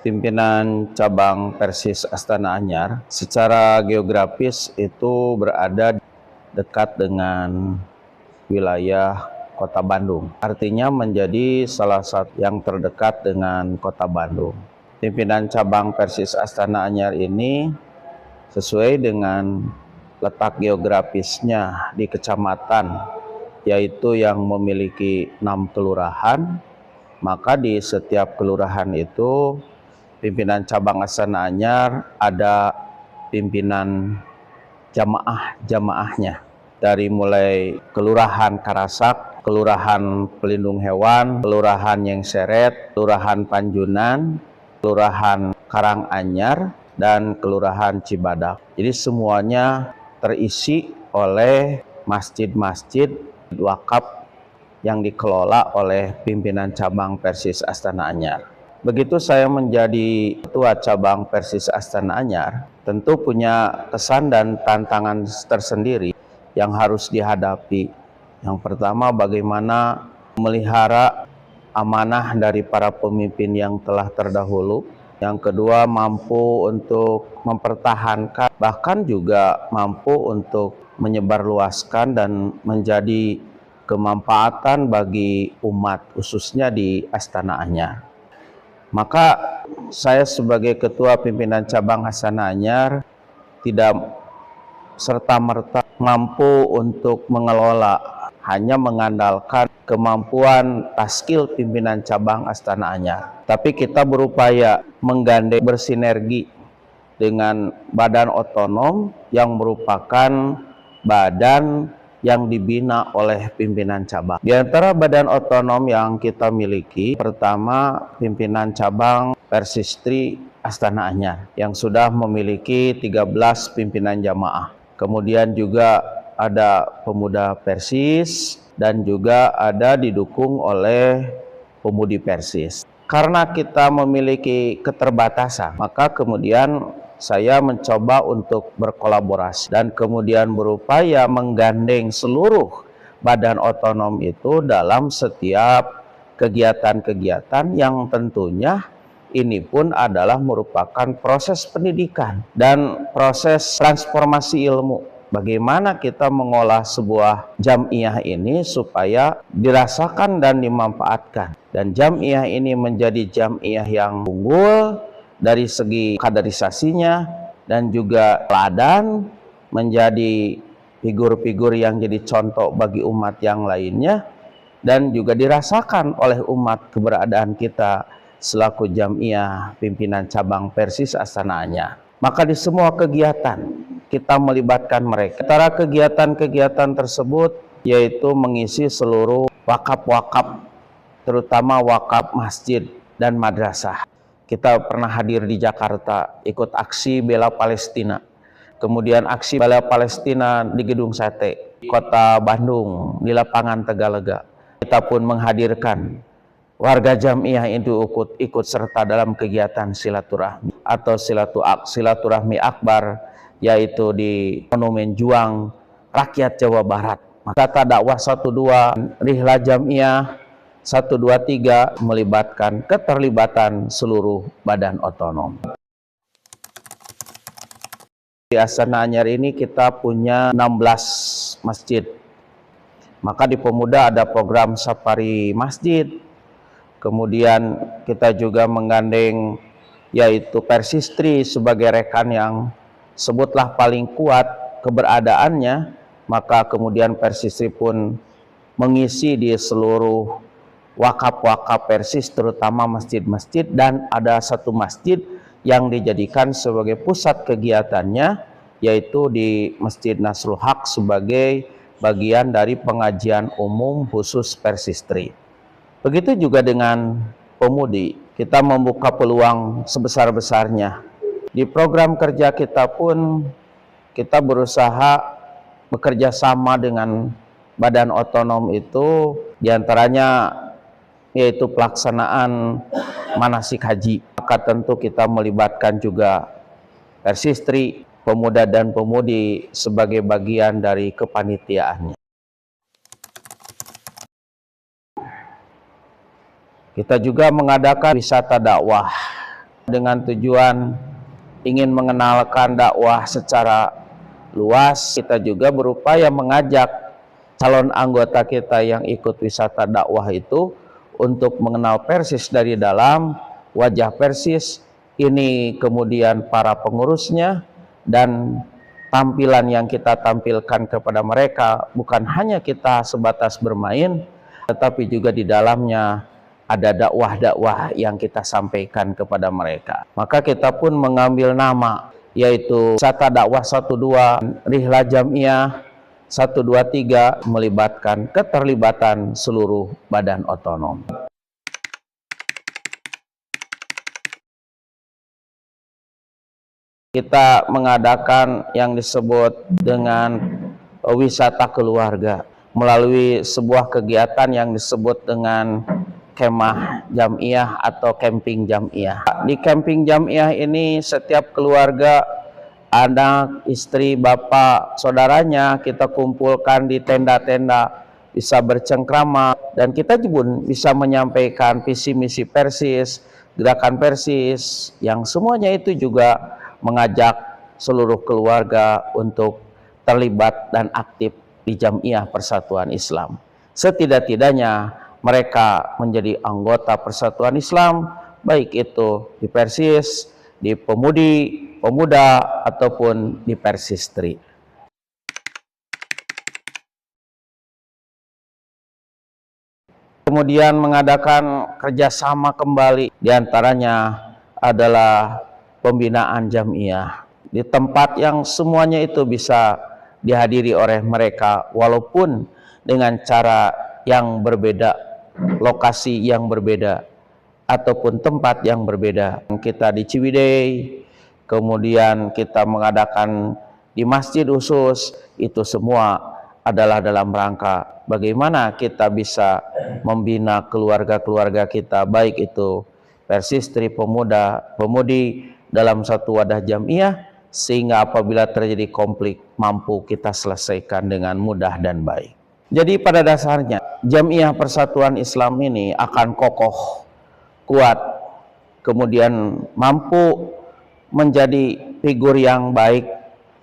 Pimpinan cabang Persis Astana Anyar secara geografis itu berada dekat dengan wilayah Kota Bandung. Artinya menjadi salah satu yang terdekat dengan Kota Bandung. Pimpinan cabang Persis Astana Anyar ini sesuai dengan letak geografisnya di kecamatan, yaitu yang memiliki 6 kelurahan, maka di setiap kelurahan itu pimpinan cabang Astana Anyar ada pimpinan jamaahnya dari mulai Kelurahan Karasak, Kelurahan Pelindung Hewan, Kelurahan Yengseret, Kelurahan Panjunan, Kelurahan Karanganyar, dan Kelurahan Cibadak. Jadi semuanya terisi oleh masjid-masjid wakaf yang dikelola oleh pimpinan cabang Persis Astana Anyar. Begitu saya menjadi ketua cabang Persis Astana Anyar, tentu punya kesan dan tantangan tersendiri yang harus dihadapi. Yang pertama, bagaimana memelihara amanah dari para pemimpin yang telah terdahulu. Yang kedua, mampu untuk mempertahankan, bahkan juga mampu untuk menyebarluaskan dan menjadi kemanfaatan bagi umat, khususnya di Astana Anyar. Maka saya sebagai ketua pimpinan cabang Astana Anyar tidak serta-merta mampu untuk mengelola, hanya mengandalkan kemampuan taskil pimpinan cabang Astana Anyar. Tapi kita berupaya menggandeng, bersinergi dengan badan otonom yang merupakan badan yang dibina oleh pimpinan cabang. Di antara badan otonom yang kita miliki, pertama pimpinan cabang Persistri Astana Anyar yang sudah memiliki 13 pimpinan jamaah. Kemudian juga ada pemuda Persis dan juga ada didukung oleh pemudi Persis. Karena kita memiliki keterbatasan, maka kemudian saya mencoba untuk berkolaborasi dan kemudian berupaya menggandeng seluruh badan otonom itu dalam setiap kegiatan-kegiatan yang tentunya ini pun adalah merupakan proses pendidikan dan proses transformasi ilmu. Bagaimana kita mengolah sebuah jam'iyah ini supaya dirasakan dan dimanfaatkan. Dan jam'iyah ini menjadi jam'iyah yang unggul dari segi kaderisasinya dan juga teladan, menjadi figur-figur yang jadi contoh bagi umat yang lainnya, dan juga dirasakan oleh umat keberadaan kita selaku jam'iyah pimpinan cabang Persis Astana Anyar. Maka di semua kegiatan kita melibatkan mereka. Antara kegiatan-kegiatan tersebut yaitu mengisi seluruh wakaf-wakaf, terutama wakaf masjid dan madrasah. Kita pernah hadir di Jakarta, ikut aksi bela Palestina. Kemudian aksi bela Palestina di Gedung Sate, Kota Bandung, di lapangan Tegalega. Kita pun menghadirkan warga jam'iyah itu ikut serta dalam kegiatan silaturahmi atau silaturahmi akbar, yaitu di Monumen Juang Rakyat Jawa Barat. Data dakwah 12, Rihla Jam'iyah 123 melibatkan keterlibatan seluruh badan otonom. Di Astana Anyar ini kita punya 16 masjid. Maka di Pemuda ada program safari masjid. Kemudian kita juga menggandeng yaitu Persistri sebagai rekan yang sebutlah paling kuat keberadaannya. Maka kemudian Persistri pun mengisi di seluruh wakaf-wakaf Persis, terutama masjid-masjid, dan ada satu masjid yang dijadikan sebagai pusat kegiatannya, yaitu di Masjid Nasrul Haq sebagai bagian dari pengajian umum khusus Persistri. Begitu juga dengan pemudi, kita membuka peluang sebesar-besarnya. Di program kerja kita pun kita berusaha bekerja sama dengan badan otonom itu, diantaranya yaitu pelaksanaan manasik haji. Maka tentu kita melibatkan juga Persistri, pemuda dan pemudi sebagai bagian dari kepanitiaannya. Kita juga mengadakan wisata dakwah dengan tujuan ingin mengenalkan dakwah secara luas. Kita juga berupaya mengajak calon anggota kita yang ikut wisata dakwah itu untuk mengenal Persis dari dalam, wajah Persis ini, kemudian para pengurusnya, dan tampilan yang kita tampilkan kepada mereka bukan hanya kita sebatas bermain, tetapi juga di dalamnya ada dakwah-dakwah yang kita sampaikan kepada mereka. Maka kita pun mengambil nama, yaitu Wisata Dakwah 12 Rihlah Jamiah 123, melibatkan keterlibatan seluruh badan otonom. Kita mengadakan yang disebut dengan wisata keluarga melalui sebuah kegiatan yang disebut dengan kemah jamiah atau camping jamiah. Di camping jamiah ini setiap keluarga, anak, istri, bapak, saudaranya kita kumpulkan di tenda-tenda, bisa bercengkrama, dan kita pun bisa menyampaikan visi misi Persis, gerakan Persis, yang semuanya itu juga mengajak seluruh keluarga untuk terlibat dan aktif di Jamiah Persatuan Islam. Setidak-tidaknya mereka menjadi anggota Persatuan Islam, baik itu di Persis, di Pemudi, Pemuda, ataupun di Persistri. Kemudian mengadakan kerjasama kembali, diantaranya adalah pembinaan jamiah di tempat yang semuanya itu bisa dihadiri oleh mereka, walaupun dengan cara yang berbeda, lokasi yang berbeda, ataupun tempat yang berbeda. Kita di Ciwidey, kemudian kita mengadakan di masjid khusus, itu semua adalah dalam rangka bagaimana kita bisa membina keluarga-keluarga kita, baik itu Persistri, Pemuda, Pemudi, dalam satu wadah jamiah, sehingga apabila terjadi konflik mampu kita selesaikan dengan mudah dan baik. Jadi pada dasarnya Jamiah Persatuan Islam ini akan kokoh, kuat, kemudian mampu menjadi figur yang baik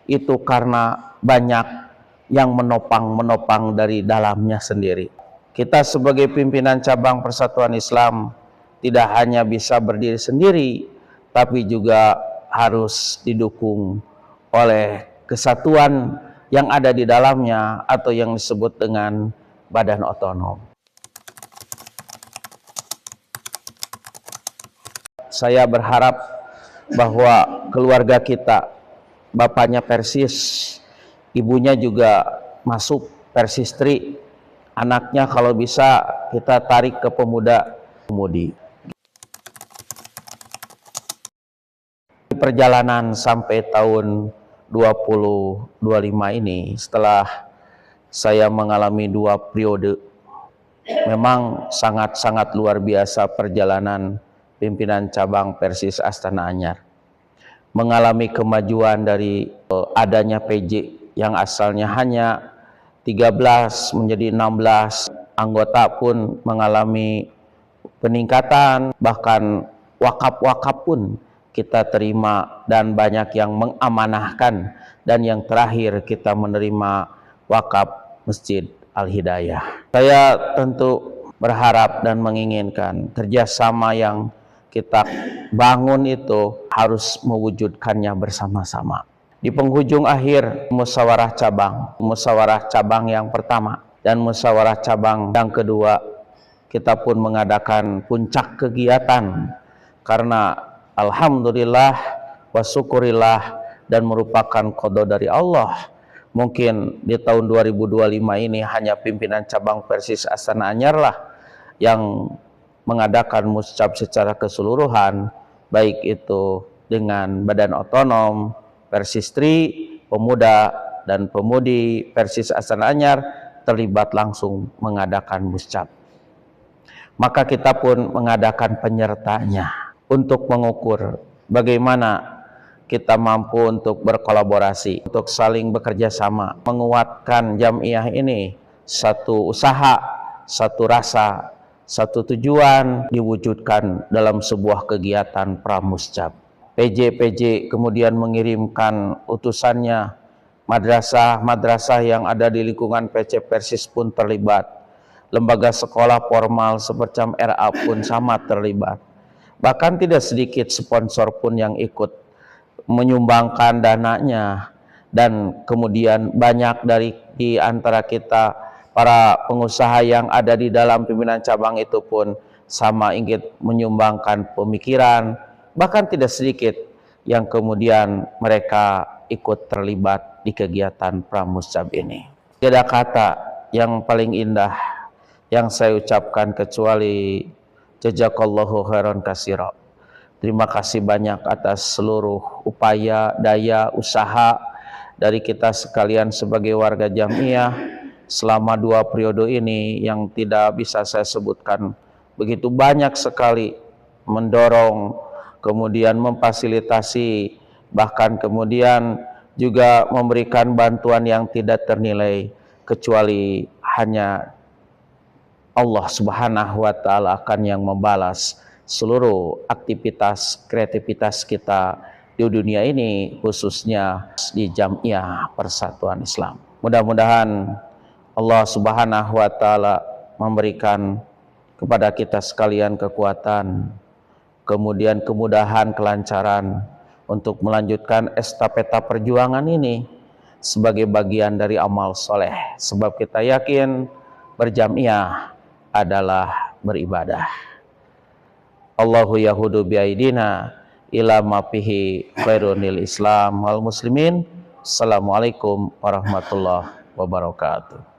itu karena banyak yang menopang dari dalamnya sendiri. Kita sebagai pimpinan cabang Persatuan Islam tidak hanya bisa berdiri sendiri, tapi juga harus didukung oleh kesatuan yang ada di dalamnya atau yang disebut dengan badan otonom. Saya berharap bahwa keluarga kita, bapaknya Persis, ibunya juga masuk Persistri, anaknya kalau bisa kita tarik ke Pemuda, Pemudi. Perjalanan sampai tahun 2025 ini, setelah saya mengalami 2 periode, memang sangat-sangat luar biasa perjalanan pimpinan cabang Persis Astana Anyar. Mengalami kemajuan dari adanya PJ yang asalnya hanya 13 menjadi 16, anggota pun mengalami peningkatan, bahkan wakaf-wakaf pun kita terima dan banyak yang mengamanahkan, dan yang terakhir kita menerima wakaf Masjid Al-Hidayah. Saya tentu berharap dan menginginkan kerjasama yang kita bangun itu harus mewujudkannya bersama-sama. Di penghujung akhir musyawarah cabang yang pertama dan musyawarah cabang yang kedua, kita pun mengadakan puncak kegiatan karena alhamdulillah wa syukurillah dan merupakan qada dari Allah. Mungkin di tahun 2025 ini hanya pimpinan cabang Persis Astana Anyar lah yang mengadakan muscab secara keseluruhan, baik itu dengan badan otonom, Persistri, Pemuda, dan Pemudi Persis Astana Anyar terlibat langsung mengadakan muscab. Maka kita pun mengadakan penyertanya untuk mengukur bagaimana kita mampu untuk berkolaborasi, untuk saling bekerja sama, menguatkan jamiah ini satu usaha, satu rasa, satu tujuan diwujudkan dalam sebuah kegiatan pramuscab. PJ kemudian mengirimkan utusannya, madrasah-madrasah yang ada di lingkungan PC Persis pun terlibat, lembaga sekolah formal semacam RA pun sama terlibat. Bahkan tidak sedikit sponsor pun yang ikut menyumbangkan dananya, dan kemudian banyak di antara kita para pengusaha yang ada di dalam pimpinan cabang itu pun sama ingin menyumbangkan pemikiran, bahkan tidak sedikit yang kemudian mereka ikut terlibat di kegiatan pramuscab ini. Tidak ada kata yang paling indah yang saya ucapkan kecuali jazakallahu khairan katsira. Terima kasih banyak atas seluruh upaya, daya, usaha dari kita sekalian sebagai warga Jamiah selama 2 periode ini yang tidak bisa saya sebutkan. Begitu banyak sekali mendorong, kemudian memfasilitasi, bahkan kemudian juga memberikan bantuan yang tidak ternilai, kecuali hanya Allah Subhanahu wa Ta'ala akan yang membalas seluruh aktivitas kreativitas kita di dunia ini, khususnya di Jamiah Persatuan Islam. Mudah-mudahan Allah Subhanahu wa Ta'ala memberikan kepada kita sekalian kekuatan, kemudian kemudahan, kelancaran untuk melanjutkan estafeta perjuangan ini sebagai bagian dari amal soleh, sebab kita yakin berjamiah adalah beribadah. Allahu yahudu biaidina ila ma fihi khairunil Islam wal muslimin. Assalamualaikum warahmatullahi wabarakatuh.